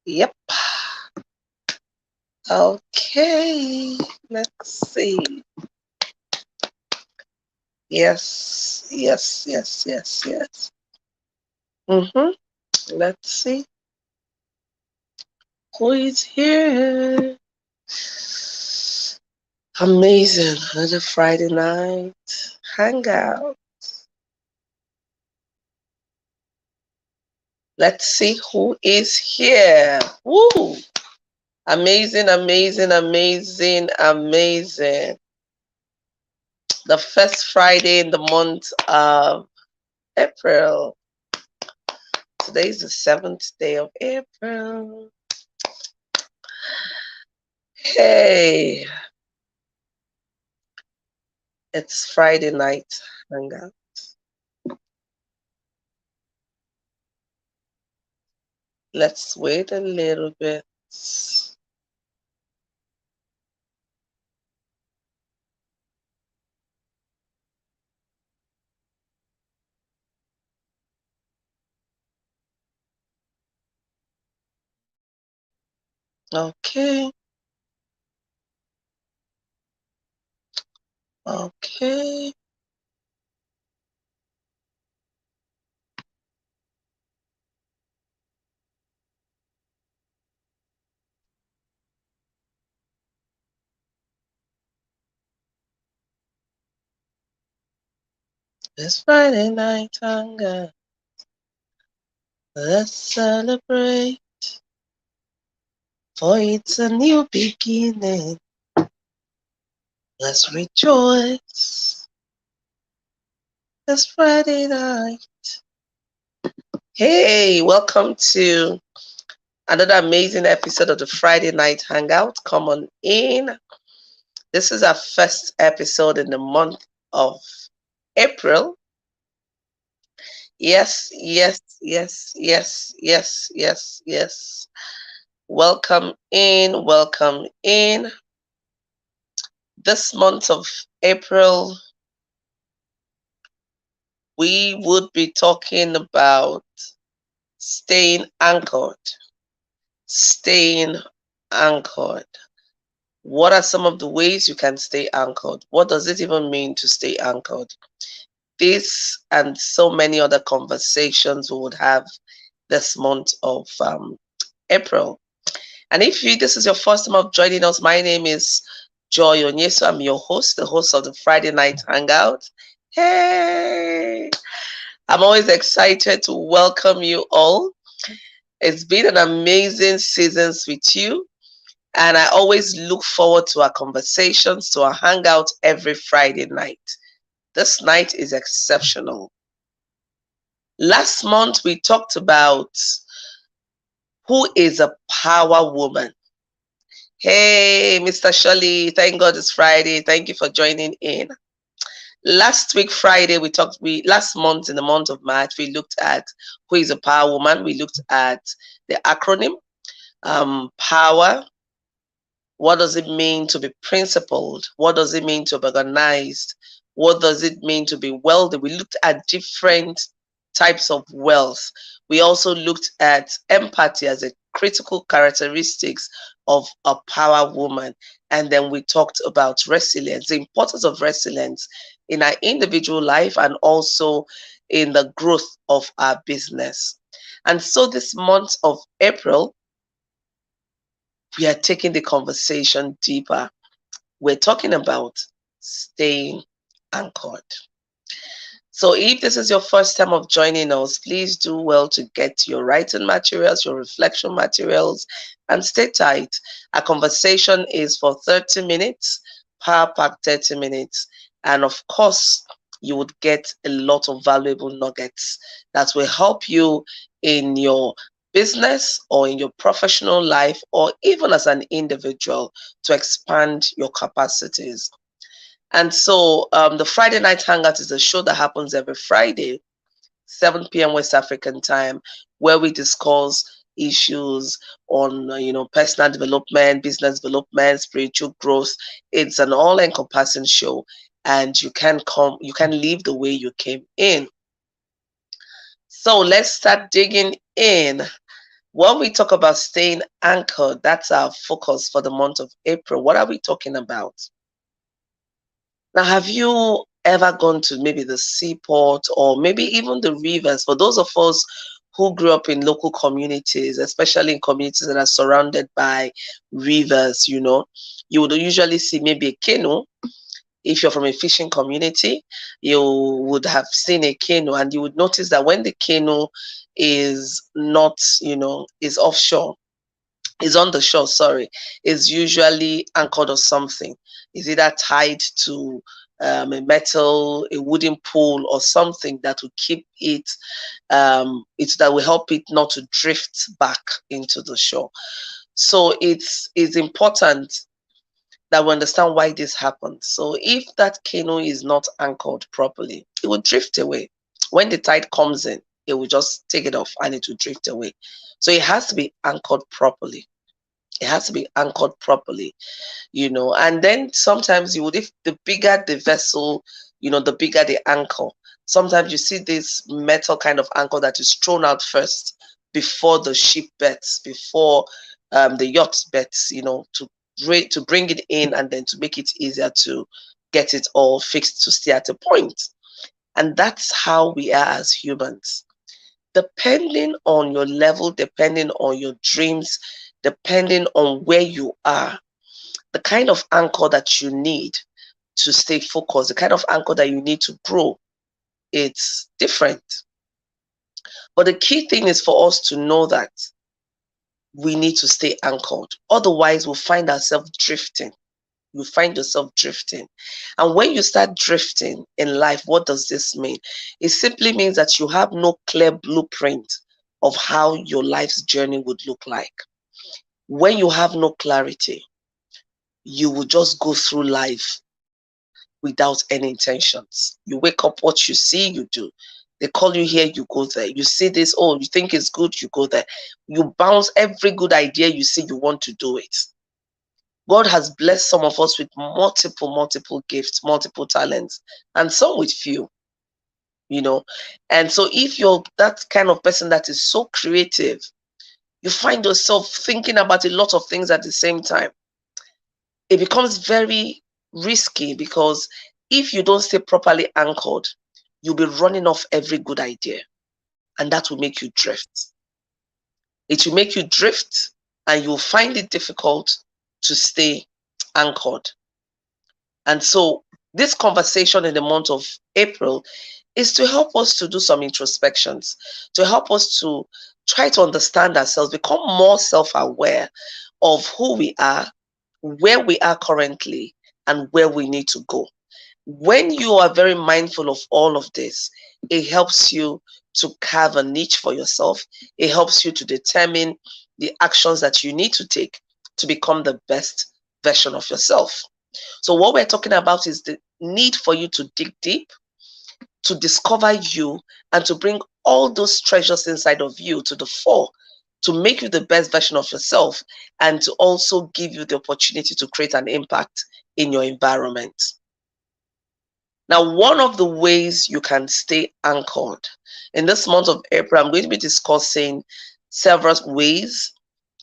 Yep. Okay. Let's see. Yes. Yes. Yes. Yes. Yes. Mm-hmm. Let's see who is here. Amazing. Another Friday night hangout. Let's see who is here. Woo! Amazing, amazing, amazing, amazing. The first Friday in the month of April. Today is the 7th day of April. Hey, it's Friday night hangout. Let's wait a little bit. Okay, okay. It's Friday night hangout. Let's celebrate, for it's a new beginning. Let's rejoice. It's Friday night. Hey, welcome to another amazing episode of the Friday Night Hangout. Come on in. This is our first episode in the month of April. Yes, yes, yes, yes, yes, yes, yes. Welcome in, welcome in. This month of April, we would be talking about staying anchored. Staying anchored. What are some of the ways you can stay anchored? What does it even mean to stay anchored? This and so many other conversations we would have this month of April. And if this is your first time of joining us, my name is Joy Onyeso. I'm your host, the host of the Friday Night Hangout. Hey! I'm always excited to welcome you all. It's been an amazing season with you. And I always look forward to our conversations, to our hangout every Friday night. This night is exceptional. Last month, we talked about who is a power woman. Hey, Mr. Shirley, thank God it's Friday. Thank you for joining in. Last week, Friday, last month, in the month of March, we looked at who is a power woman. We looked at the acronym, power. What does it mean to be principled? What does it mean to be organized? What does it mean to be wealthy? We looked at different types of wealth. We also looked at empathy as a critical characteristics of a power woman. And then we talked about resilience, the importance of resilience in our individual life and also in the growth of our business. And so this month of April, we are taking the conversation deeper. We're talking about staying anchored. So if this is your first time of joining us, please do well to get your writing materials, your reflection materials, and stay tight. Our conversation is for 30 minutes, power pack 30 minutes. And of course, you would get a lot of valuable nuggets that will help you in your business or in your professional life or even as an individual to expand your capacities. And so the Friday Night Hangout is a show that happens every Friday, 7 p.m. West African time, where we discuss issues on, personal development, business development, spiritual growth. It's an all-encompassing show, and you can leave the way you came in. So let's start digging in. When we talk about staying anchored, that's our focus for the month of April. What are we talking about? Now, have you ever gone to maybe the seaport or maybe even the rivers? For those of us who grew up in local communities, especially in communities that are surrounded by rivers, you would usually see maybe a canoe. If you're from a fishing community, you would have seen a canoe, and you would notice that when the canoe is not, is offshore, is on the shore, sorry, is usually anchored or something. Is either tied to a metal, a wooden pole, or something that will keep it, that will help it not to drift back into the shore. So it's important that we understand why this happens. So if that canoe is not anchored properly, it will drift away. When the tide comes in, it will just take it off and it will drift away. So it has to be anchored properly. It has to be anchored properly, and then sometimes if the bigger the vessel, the bigger the anchor. Sometimes you see this metal kind of anchor that is thrown out first before the ship bets, before the yacht bets, to bring it in and then to make it easier to get it all fixed to stay at a point. And that's how we are as humans. Depending on your level, depending on your dreams, depending on where you are, the kind of anchor that you need to stay focused, the kind of anchor that you need to grow, it's different. But the key thing is for us to know that we need to stay anchored. Otherwise, we'll find ourselves drifting. You find yourself drifting. And when you start drifting in life, what does this mean? It simply means that you have no clear blueprint of how your life's journey would look like. When you have no clarity, you will just go through life without any intentions. You wake up, what you see, you do. They call you here, you go there. You see this, oh, you think it's good, you go there. You bounce every good idea you see, you want to do it. God has blessed some of us with multiple gifts, multiple talents, and some with few, And so if you're that kind of person that is so creative, you find yourself thinking about a lot of things at the same time. It becomes very risky because if you don't stay properly anchored, you'll be running off every good idea, and that will make you drift. It will make you drift, and you'll find it difficult to stay anchored. And so this conversation in the month of April is to help us to do some introspections, to help us to try to understand ourselves, become more self-aware of who we are, where we are currently, and where we need to go. When you are very mindful of all of this, it helps you to carve a niche for yourself. It helps you to determine the actions that you need to take to become the best version of yourself. So what we're talking about is the need for you to dig deep, to discover you, and to bring all those treasures inside of you to the fore, to make you the best version of yourself, and to also give you the opportunity to create an impact in your environment. Now, one of the ways you can stay anchored in this month of April, I'm going to be discussing several ways,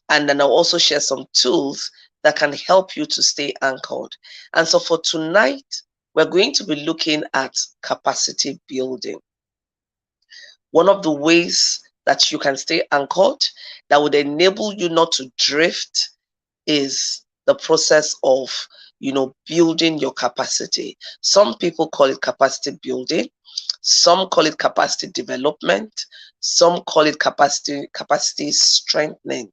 and then I'll also share some tools that can help you to stay anchored. And so for tonight, we're going to be looking at capacity building. One of the ways that you can stay anchored that would enable you not to drift is the process of building your capacity. Some people call it capacity building, some call it capacity development, some call it capacity strengthening.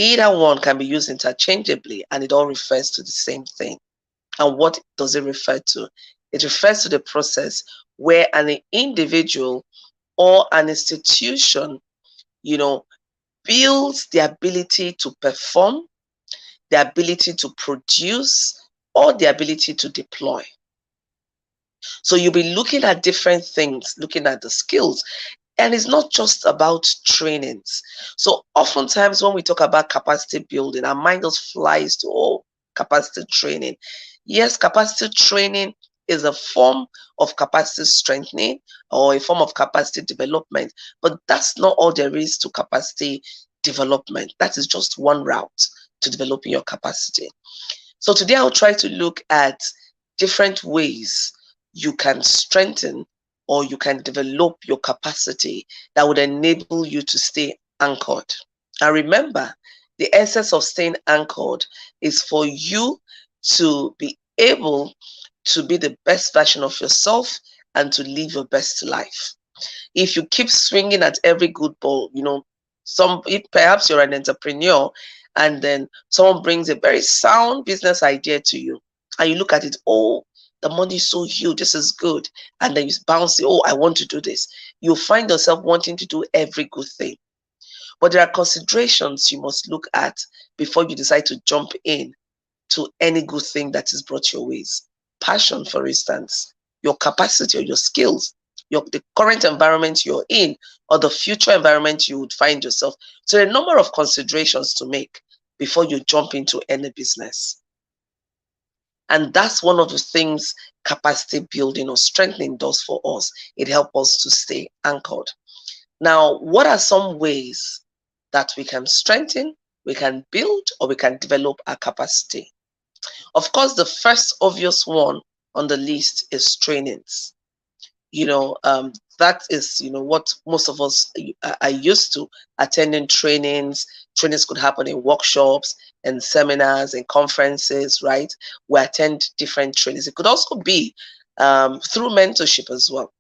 Either one can be used interchangeably, and it all refers to the same thing. And what does it refer to? It refers to the process where an individual or an institution, builds the ability to perform, the ability to produce, or the ability to deploy. So you'll be looking at different things, looking at the skills. And it's not just about trainings. So oftentimes when we talk about capacity building, our mind just flies to, capacity training. Yes, capacity training is a form of capacity strengthening or a form of capacity development, but that's not all there is to capacity development. That is just one route to developing your capacity. So today I'll try to look at different ways you can strengthen or you can develop your capacity that would enable you to stay anchored. And remember, the essence of staying anchored is for you to be able to be the best version of yourself and to live your best life. If you keep swinging at every good ball, if perhaps you're an entrepreneur and then someone brings a very sound business idea to you and you look at it, oh, the money is so huge, this is good, and then you bounce it, oh, I want to do this. You'll find yourself wanting to do every good thing. But there are considerations you must look at before you decide to jump in to any good thing that is brought your ways. Passion, for instance, your capacity or your skills, the current environment you're in, or the future environment you would find yourself. So a number of considerations to make before you jump into any business. And that's one of the things capacity building or strengthening does for us. It helps us to stay anchored. Now, what are some ways that we can strengthen, we can build, or we can develop our capacity? Of course, the first obvious one on the list is trainings. That is, what most of us are used to, attending trainings. Trainings could happen in workshops and seminars and conferences, right? We attend different trainings. It could also be through mentorship as well.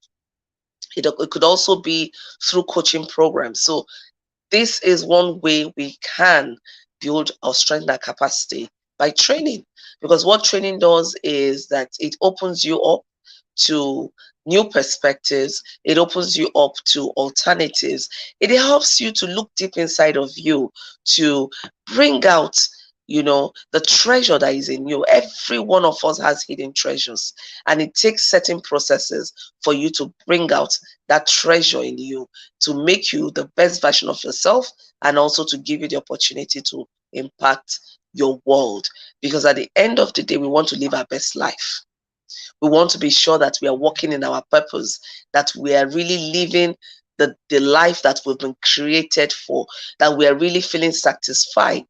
It could also be through coaching programs. So this is one way we can build or strengthen our capacity, by training. Because what training does is that it opens you up to new perspectives. It opens you up to alternatives. It helps you to look deep inside of you to bring out, the treasure that is in you. Every one of us has hidden treasures, and it takes certain processes for you to bring out that treasure in you, to make you the best version of yourself, and also to give you the opportunity to impact your world. Because at the end of the day, we want to live our best life. We want to be sure that we are walking in our purpose, that we are really living the life that we've been created for, that we are really feeling satisfied.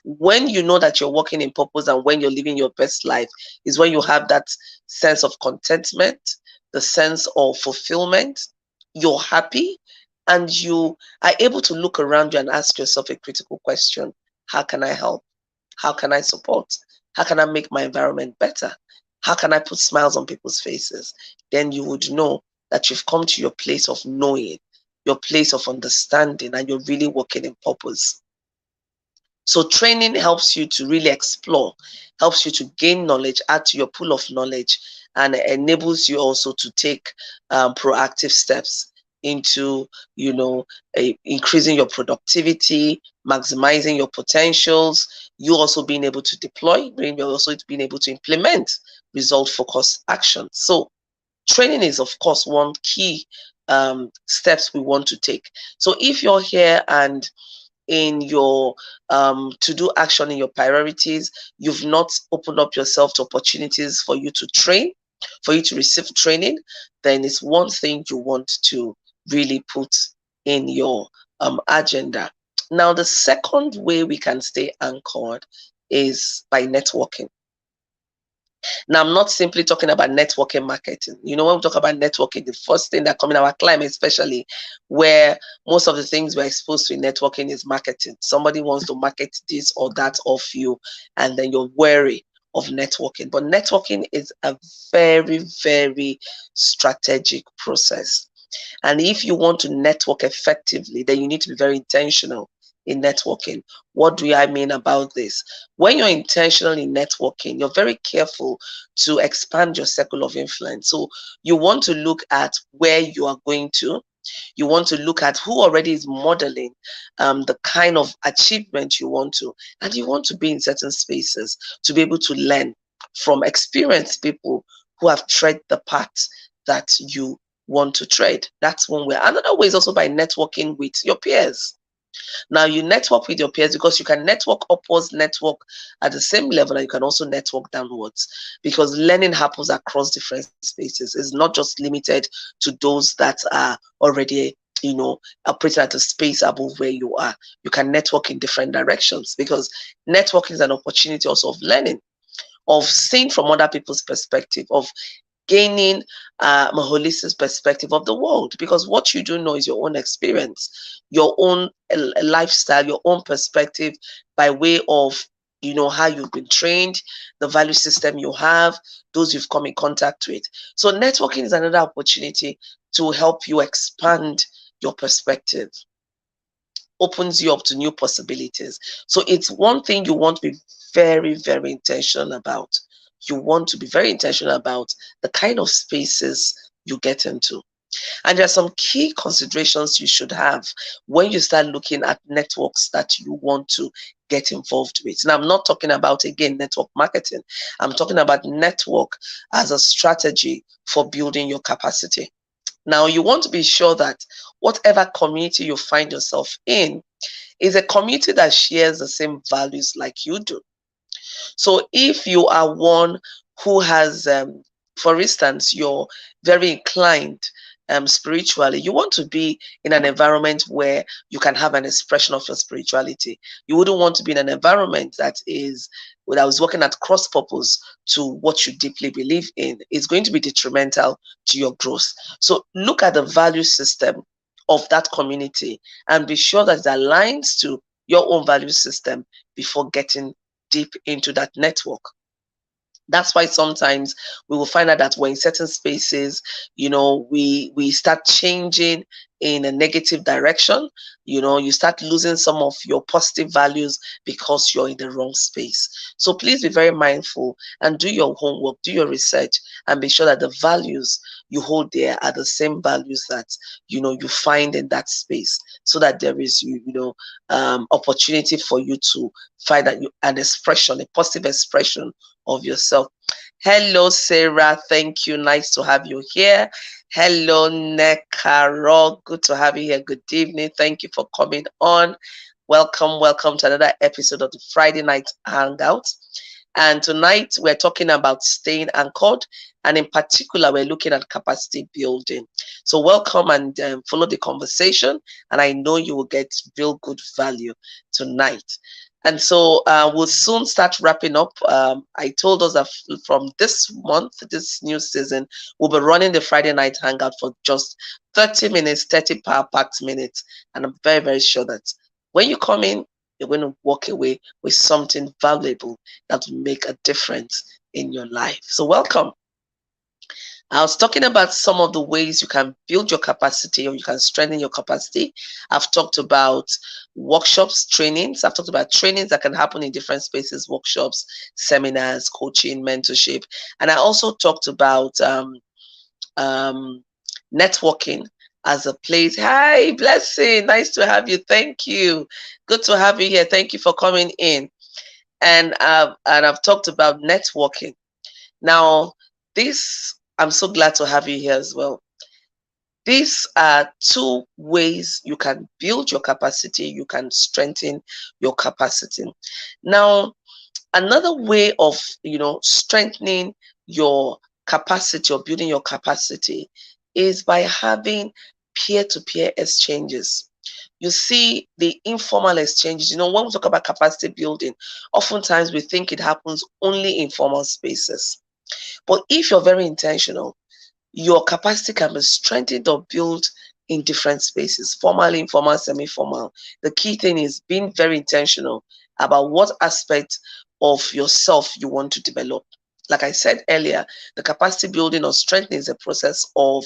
When you know that you're walking in purpose and when you're living your best life is when you have that sense of contentment, the sense of fulfillment. You're happy and you are able to look around you and ask yourself a critical question. How can I help? How can I support? How can I make my environment better? How can I put smiles on people's faces? Then you would know that you've come to your place of knowing, your place of understanding, and you're really working in purpose. So training helps you to really explore, helps you to gain knowledge, add to your pool of knowledge, and enables you also to take proactive steps into, increasing your productivity, maximizing your potentials. You also being able to deploy, you're also being able to implement result-focused action. So training is, of course, one key steps we want to take. So if you're here and in your to-do action, in your priorities, you've not opened up yourself to opportunities for you to train, for you to receive training, then it's one thing you want to really put in your agenda. Now, the second way we can stay anchored is by networking. Now, I'm not simply talking about networking marketing. When we talk about networking, the first thing that comes in our climate, especially where most of the things we're exposed to in networking is marketing. Somebody wants to market this or that of you, and then you're wary of networking. But networking is a very, very strategic process. And if you want to network effectively, then you need to be very intentional in networking. What do I mean about this? When you're intentional in networking, you're very careful to expand your circle of influence. So you want to look at where you are going to. You want to look at who already is modeling the kind of achievement you want to. And you want to be in certain spaces to be able to learn from experienced people who have tread the path that you want to trade. That's one way. Another way is also by networking with your peers. Now, you network with your peers because you can network upwards, network at the same level, and you can also network downwards, because learning happens across different spaces. It's not just limited to those that are already operating at a space above where you are. You can network in different directions, because networking is an opportunity also of learning, of seeing from other people's perspective, of gaining a holistic perspective of the world, because what you do know is your own experience, your own lifestyle, your own perspective, by way of how you've been trained, the value system you have, those you've come in contact with. So networking is another opportunity to help you expand your perspective, opens you up to new possibilities. So it's one thing you want to be very, very intentional about. You want to be very intentional about the kind of spaces you get into. And there are some key considerations you should have when you start looking at networks that you want to get involved with. Now, I'm not talking about, again, network marketing. I'm talking about network as a strategy for building your capacity. Now, you want to be sure that whatever community you find yourself in is a community that shares the same values like you do. So if you are one who has, for instance, you're very inclined spiritually, you want to be in an environment where you can have an expression of your spirituality. You wouldn't want to be in an environment that is working at cross purpose to what you deeply believe in. It's going to be detrimental to your growth. So look at the value system of that community and be sure that it aligns to your own value system before getting deep into that network. That's why sometimes we will find out that we're in certain spaces, we start changing in a negative direction. You start losing some of your positive values because you're in the wrong space. So please be very mindful and do your homework, do your research, and be sure that the values you hold there are the same values that you find in that space, so that there is opportunity for you to find an expression, a positive expression of yourself. Hello, Sarah. Thank you. Nice to have you here. Hello, Nekaro. Good to have you here. Good evening. Thank you for coming on. Welcome to another episode of the Friday Night Hangout. And tonight we're talking about staying anchored, and in particular, we're looking at capacity building. So welcome and follow the conversation, and I know you will get real good value tonight. And so we'll soon start wrapping up. I told us that from this month, this new season, we'll be running the Friday Night Hangout for just 30 minutes, 30 power-packed minutes. And I'm very, very sure that when you come in, you're going to walk away with something valuable that will make a difference in your life. So welcome. I was talking about some of the ways you can build your capacity, or you can strengthen your capacity. I've talked about workshops, trainings. I've talked about trainings that can happen in different spaces, workshops, seminars, coaching, mentorship. And I also talked about networking as a place. Hi, Blessing. Nice to have you. Thank you. Good to have you here. Thank you for coming in. And I've talked about networking. Now, I'm so glad to have you here as well. These are two ways you can build your capacity, you can strengthen your capacity. Now, another way of strengthening your capacity or building your capacity is by having peer-to-peer exchanges. You see, the informal exchanges, when we talk about capacity building, oftentimes we think it happens only in formal spaces. But if you're very intentional, your capacity can be strengthened or built in different spaces, formal, informal, semi-formal. The key thing is being very intentional about what aspect of yourself you want to develop. Like I said earlier, the capacity building or strengthening is a process of,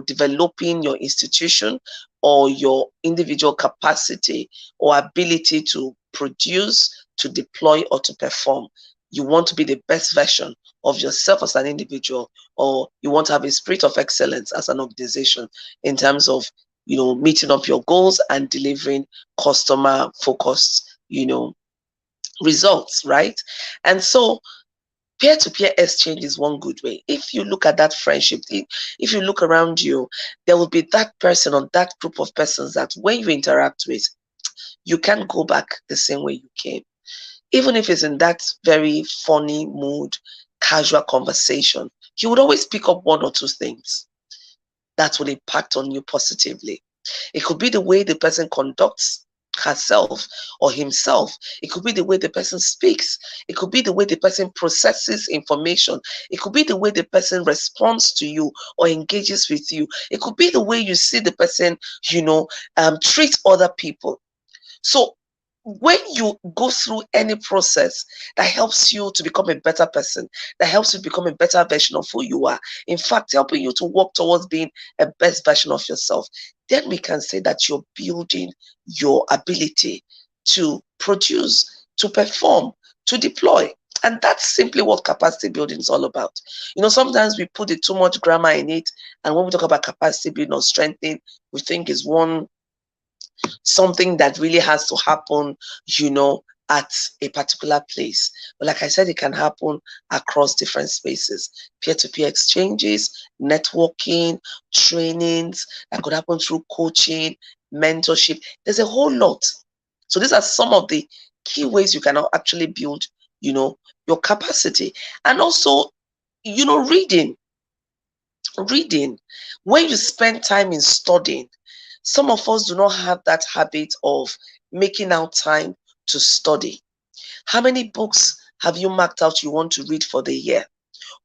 developing your institution or your individual capacity or ability to produce, to deploy, or to perform. You want to be the best version of yourself as an individual, or you want to have a spirit of excellence as an organization in terms of, meeting up your goals and delivering customer focused, results, right? And so peer-to-peer exchange is one good way. If you look at that friendship, if you look around you, there will be that person or that group of persons that when you interact with, you can't go back the same way you came. Even if it's in that very funny mood, casual conversation, you would always pick up one or two things that will impact on you positively. It could be the way the person conducts herself or himself. It could be the way the person speaks. It could be the way the person processes information. It could be the way the person responds to you or engages with you. It could be the way you see the person, treat other people. So when you go through any process that helps you to become a better person, that helps you become a better version of who you are, in fact, helping you to work towards being a best version of yourself, then we can say that you're building your ability to produce, to perform, to deploy. And that's simply what capacity building is all about. Sometimes we put too much grammar in it, and when we talk about capacity building or strengthening, we think is something that really has to happen, at a particular place. But like I said, it can happen across different spaces. Peer-to-peer exchanges, networking, trainings, that could happen through coaching, mentorship. There's a whole lot. So these are some of the key ways you can actually build, your capacity. And also, reading. Reading. When you spend time in studying, some of us do not have that habit of making out time to study. How many books have you marked out you want to read for the year?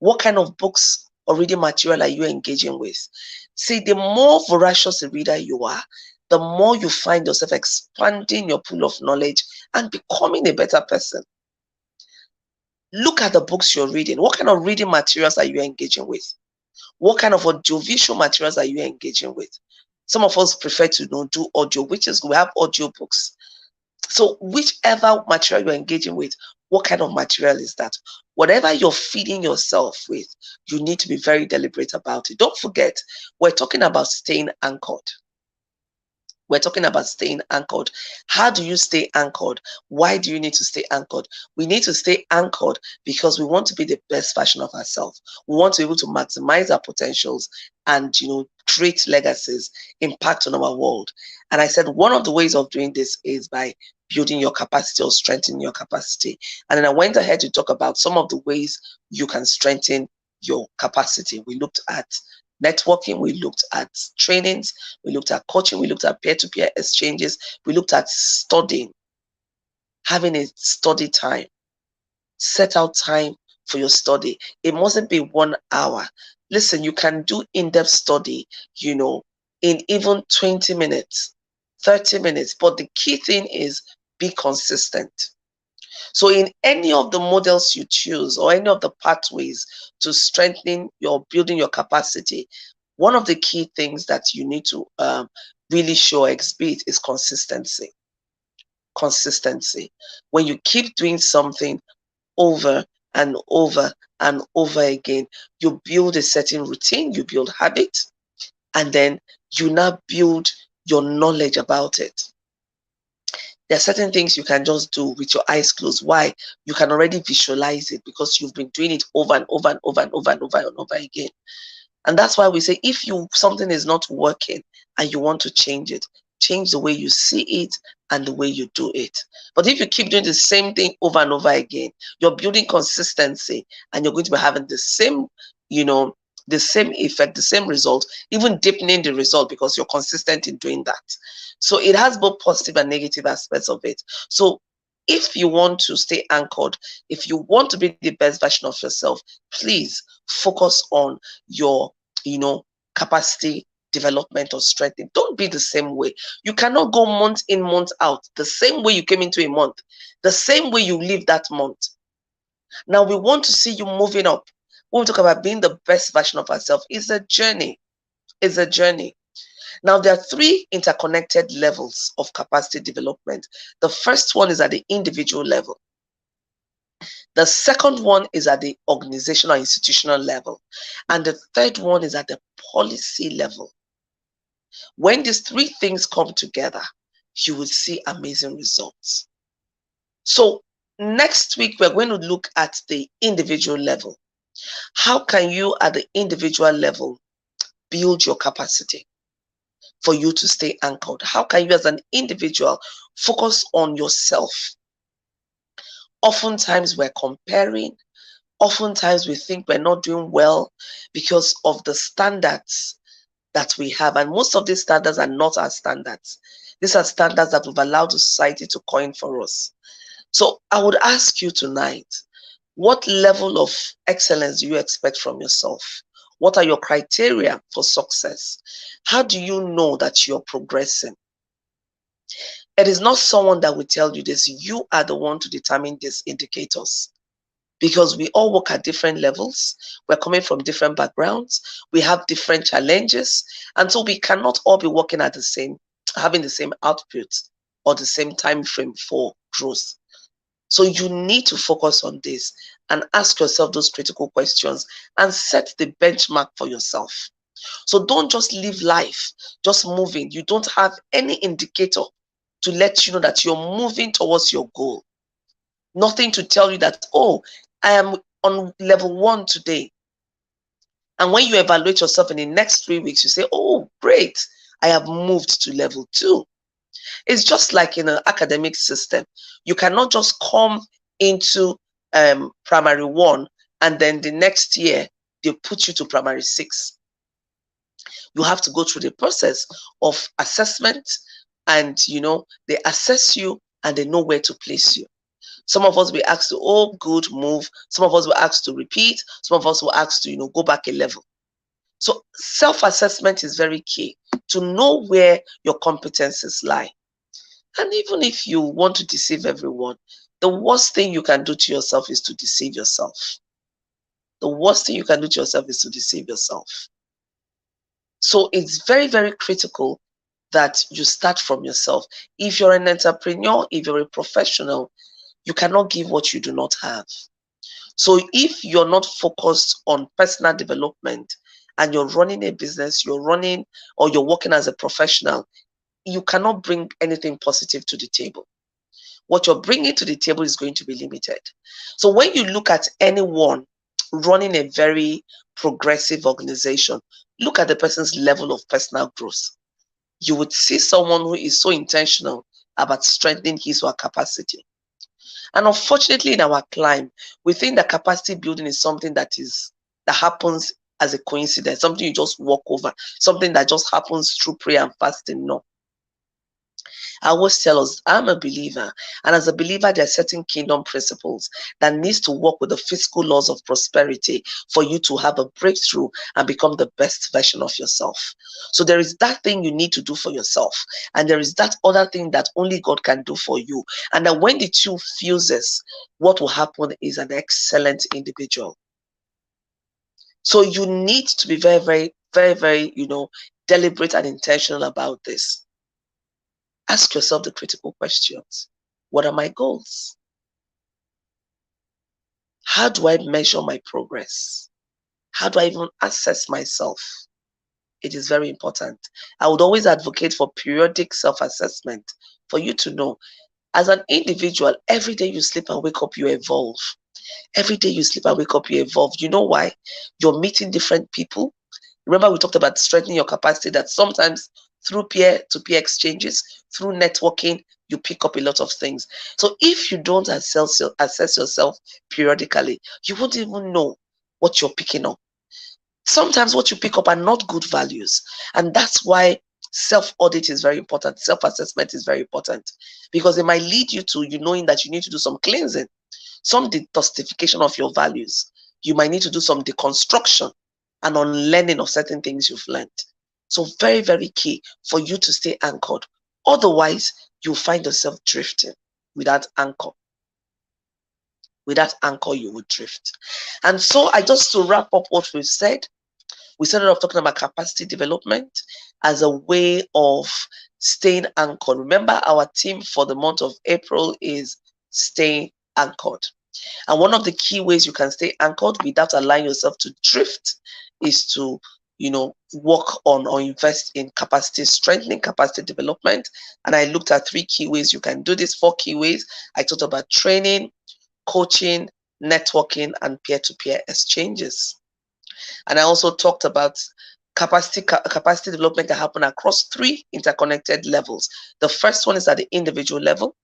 What kind of books or reading material are you engaging with? See, the more voracious a reader you are, the more you find yourself expanding your pool of knowledge and becoming a better person. Look at the books you're reading. What kind of reading materials are you engaging with? What kind of audiovisual materials are you engaging with? Some of us prefer to do audio, which is we have audio books. So whichever material you're engaging with, what kind of material is that? Whatever you're feeding yourself with, you need to be very deliberate about it. Don't forget, we're talking about staying anchored. We're talking about staying anchored. How do you stay anchored? Why do you need to stay anchored? We need to stay anchored because we want to be the best version of ourselves. We want to be able to maximize our potentials and, create legacies, impact on our world. And I said one of the ways of doing this is by building your capacity or strengthening your capacity. And then I went ahead to talk about some of the ways you can strengthen your capacity. We looked at networking, we looked at trainings, we looked at coaching, we looked at peer-to-peer exchanges, we looked at studying, having a study time. Set out time for your study. It mustn't be 1 hour. Listen, you can do in-depth study, in even 20 minutes, 30 minutes. But the key thing is be consistent. So in any of the models you choose or any of the pathways to strengthening building your capacity, one of the key things that you need to really show or exhibit is consistency. Consistency. When you keep doing something over and over and over again, you build a certain routine, you build habit, and then you now build your knowledge about it. There are certain things you can just do with your eyes closed. Why? You can already visualize it because you've been doing it over and over and over and over and over and over again. And that's why we say if something is not working and you want to change it, change the way you see it and the way you do it. But if you keep doing the same thing over and over again, you're building consistency and you're going to be having the same, the same effect, the same result, even deepening the result because you're consistent in doing that. So it has both positive and negative aspects of it. So if you want to stay anchored, if you want to be the best version of yourself, please focus on your, capacity development or strengthening. Don't be the same way. You cannot go month in, month out, the same way you came into a month, the same way you live that month. Now we want to see you moving up. When we talk about being the best version of ourselves, it's a journey. It's a journey. Now, there are 3 interconnected levels of capacity development. The first one is at the individual level. The second one is at the organizational institutional level. And the third one is at the policy level. When these 3 things come together, you will see amazing results. So next week, we're going to look at the individual level. How can you at the individual level build your capacity for you to stay anchored? How can you as an individual focus on yourself? Oftentimes we're comparing. Oftentimes we think we're not doing well because of the standards that we have. And most of these standards are not our standards. These are standards that we've allowed the society to coin for us. So I would ask you tonight, what level of excellence do you expect from yourself? What are your criteria for success? How do you know that you're progressing? It is not someone that will tell you this. You are the one to determine these indicators, because we all work at different levels. We're coming from different backgrounds. We have different challenges. And so we cannot all be working at the same, having the same output or the same time frame for growth. So you need to focus on this and ask yourself those critical questions and set the benchmark for yourself. So don't just live life just moving. You don't have any indicator to let you know that you're moving towards your goal. Nothing to tell you that, oh, I am on level 1 today. And when you evaluate yourself in the next 3 weeks, you say, oh, great, I have moved to level 2. It's just like in an academic system. You cannot just come into primary 1 and then the next year they put you to primary 6. You have to go through the process of assessment, and they assess you and they know where to place you. Some of us will ask to, oh, good, move. Some of us will ask to repeat. Some of us will ask to, go back a level. So self-assessment is very key to know where your competences lie. And even if you want to deceive everyone, the worst thing you can do to yourself is to deceive yourself. The worst thing you can do to yourself is to deceive yourself. So it's very, very critical that you start from yourself. If you're an entrepreneur, if you're a professional, you cannot give what you do not have. So if you're not focused on personal development and you're running a business, you're working as a professional, you cannot bring anything positive to the table. What you're bringing to the table is going to be limited. So when you look at anyone running a very progressive organization, look at the person's level of personal growth. You would see someone who is so intentional about strengthening his or her capacity. And unfortunately, in our climb, we think that capacity building is something that happens as a coincidence, something you just walk over, something that just happens through prayer and fasting. No. I always tell us, I'm a believer, and as a believer, there are certain kingdom principles that needs to work with the physical laws of prosperity for you to have a breakthrough and become the best version of yourself. So there is that thing you need to do for yourself, and there is that other thing that only God can do for you. And that when the two fuses, what will happen is an excellent individual. So you need to be very, very, very, very, deliberate and intentional about this. Ask yourself the critical questions. What are my goals? How do I measure my progress? How do I even assess myself? It is very important. I would always advocate for periodic self-assessment for you to know. As an individual, every day you sleep and wake up, you evolve. Every day you sleep and wake up, you evolve. You know why? You're meeting different people. Remember, we talked about strengthening your capacity, that sometimes through peer-to-peer exchanges, through networking, you pick up a lot of things. So if you don't assess yourself periodically, you won't even know what you're picking up. Sometimes what you pick up are not good values. And that's why self-audit is very important. Self-assessment is very important, because it might lead you to knowing that you need to do some cleansing, some detoxification of your values. You might need to do some deconstruction and unlearning of certain things you've learned. So very, very key for you to stay anchored. Otherwise, you'll find yourself drifting without anchor. Without anchor, you will drift. And so just to wrap up what we've said, we started off talking about capacity development as a way of staying anchored. Remember, our theme for the month of April is staying anchored. And one of the key ways you can stay anchored without allowing yourself to drift is to, work on or invest in capacity strengthening, capacity development. And I looked at 3 key ways you can do this, 4 key ways. I talked about training, coaching, networking, and peer-to-peer exchanges. And I also talked about capacity development can happen across 3 interconnected levels. The first one is at the individual level.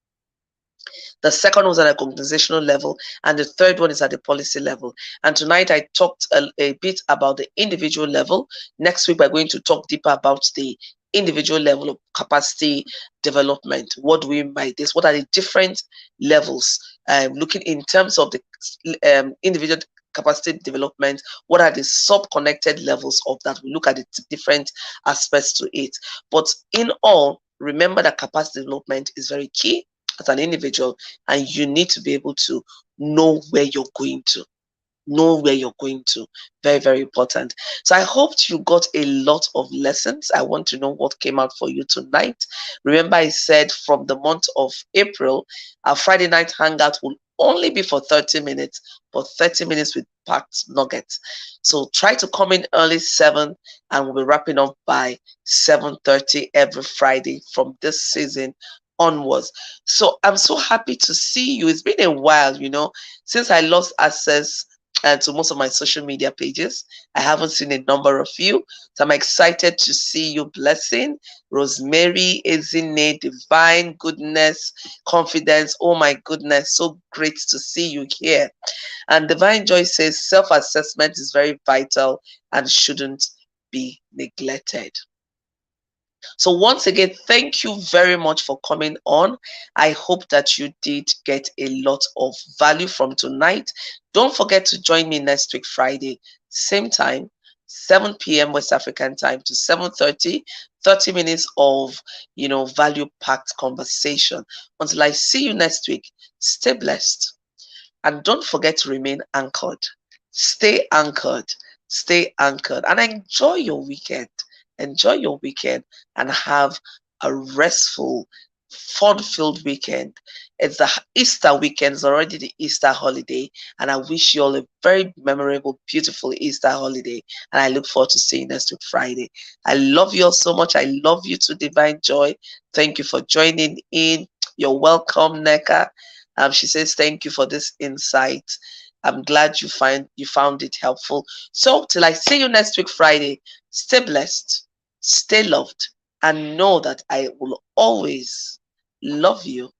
The second was at a organizational level, and the third one is at the policy level. And tonight I talked a bit about the individual level. Next week, we're going to talk deeper about the individual level of capacity development. What do we mean by this? What are the different levels? Looking in terms of the individual capacity development, what are the sub-connected levels of that? We look at the different aspects to it. But in all, remember that capacity development is very key as an individual, and you need to be able to know where you're going to. Know where you're going to. Very, very important. So I hoped you got a lot of lessons. I want to know what came out for you tonight. Remember, I said from the month of April, our Friday night hangout will only be for 30 minutes, but 30 minutes with packed nuggets. So try to come in early 7, and we'll be wrapping up by 7:30 every Friday from this season onwards. So I'm so happy to see you. It's been a while, since I lost access to most of my social media pages. I haven't seen a number of you. So I'm excited to see you. Blessing, Rosemary, Ezine, Divine, Goodness, Confidence. Oh my goodness, so great to see you here. And Divine Joy says self-assessment is very vital and shouldn't be neglected. So once again, thank you very much for coming on. I hope that you did get a lot of value from tonight. Don't forget to join me next week, Friday, same time, 7 p.m. West African time to 7:30, 30 minutes of, value-packed conversation. Until I see you next week, stay blessed. And don't forget to remain anchored. Stay anchored. Stay anchored. And enjoy your weekend. Enjoy your weekend and have a restful, fun-filled weekend. It's the Easter weekend. It's already the Easter holiday. And I wish you all a very memorable, beautiful Easter holiday. And I look forward to seeing you next week, Friday. I love you all so much. I love you to Divine Joy. Thank you for joining in. You're welcome, Neka. She says, thank you for this insight. I'm glad you found it helpful. So till I see you next week, Friday, stay blessed, stay loved, and know that I will always love you,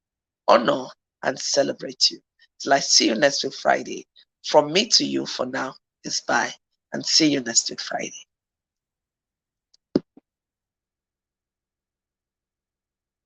honor, and celebrate you. Till I see you next week, Friday. From me to you for now is bye, and see you next week, Friday.